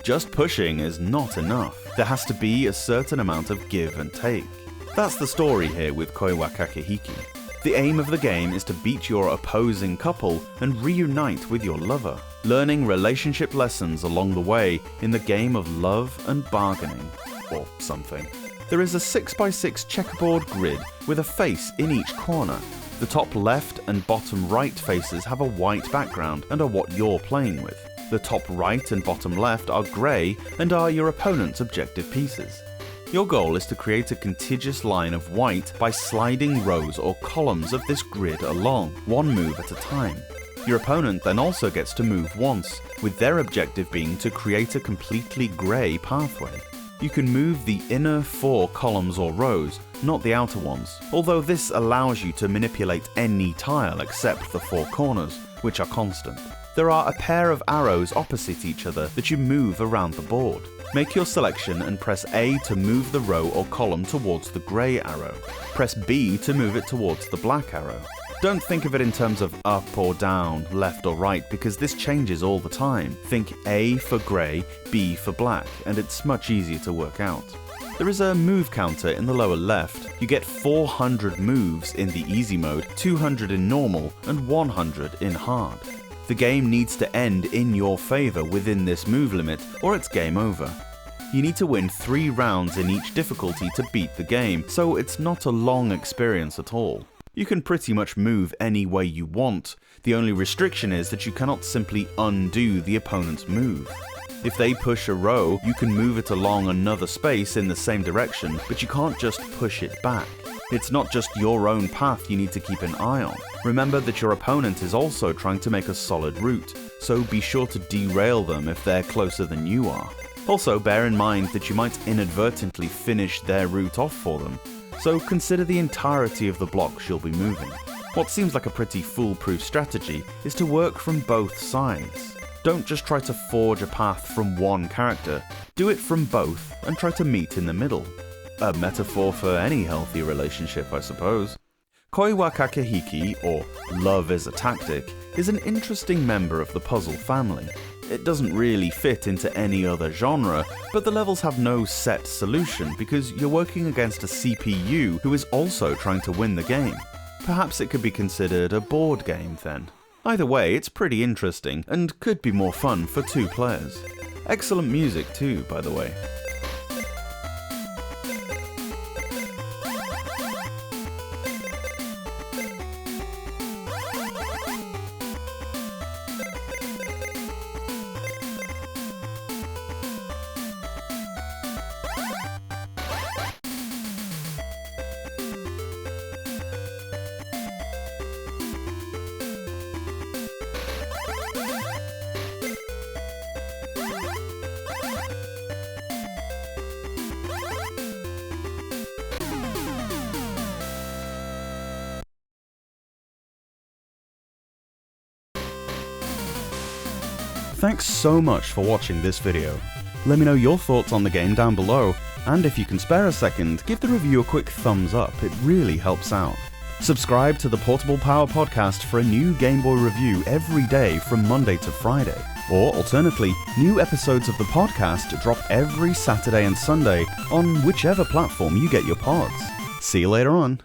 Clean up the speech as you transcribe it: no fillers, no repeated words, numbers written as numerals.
Just pushing is not enough. There has to be a certain amount of give and take. That's the story here with Koi wa Kakehiki. The aim of the game is to beat your opposing couple and reunite with your lover, learning relationship lessons along the way in the game of love and bargaining, or something. There is a 6x6 checkerboard grid with a face in each corner. The top left and bottom right faces have a white background and are what you're playing with. The top right and bottom left are grey and are your opponent's objective pieces. Your goal is to create a contiguous line of white by sliding rows or columns of this grid along, one move at a time. Your opponent then also gets to move once, with their objective being to create a completely grey pathway. You can move the inner 4 columns or rows, not the outer ones, although this allows you to manipulate any tile except the 4 corners, which are constant. There are a pair of arrows opposite each other that you move around the board. Make your selection and press A to move the row or column towards the grey arrow. Press B to move it towards the black arrow. Don't think of it in terms of up or down, left or right, because this changes all the time. Think A for grey, B for black, and it's much easier to work out. There is a move counter in the lower left. You get 400 moves in the easy mode, 200 in normal, and 100 in hard. The game needs to end in your favour within this move limit, or it's game over. You need to win 3 rounds in each difficulty to beat the game, so it's not a long experience at all. You can pretty much move any way you want. The only restriction is that you cannot simply undo the opponent's move. If they push a row, you can move it along another space in the same direction, but you can't just push it back. It's not just your own path you need to keep an eye on. Remember that your opponent is also trying to make a solid route, so be sure to derail them if they're closer than you are. Also, bear in mind that you might inadvertently finish their route off for them, so consider the entirety of the blocks you'll be moving. What seems like a pretty foolproof strategy is to work from both sides. Don't just try to forge a path from one character, do it from both and try to meet in the middle. A metaphor for any healthy relationship, I suppose. Koi wa Kakehiki, or Love is a Tactic, is an interesting member of the puzzle family. It doesn't really fit into any other genre, but the levels have no set solution because you're working against a CPU who is also trying to win the game. Perhaps it could be considered a board game then. Either way, it's pretty interesting and could be more fun for 2 players. Excellent music too, by the way. Thanks so much for watching this video. Let me know your thoughts on the game down below, and if you can spare a second, give the review a quick thumbs up, it really helps out. Subscribe to the Portable Power podcast for a new Game Boy review every day from Monday to Friday. Or alternately, new episodes of the podcast drop every Saturday and Sunday on whichever platform you get your pods. See you later on.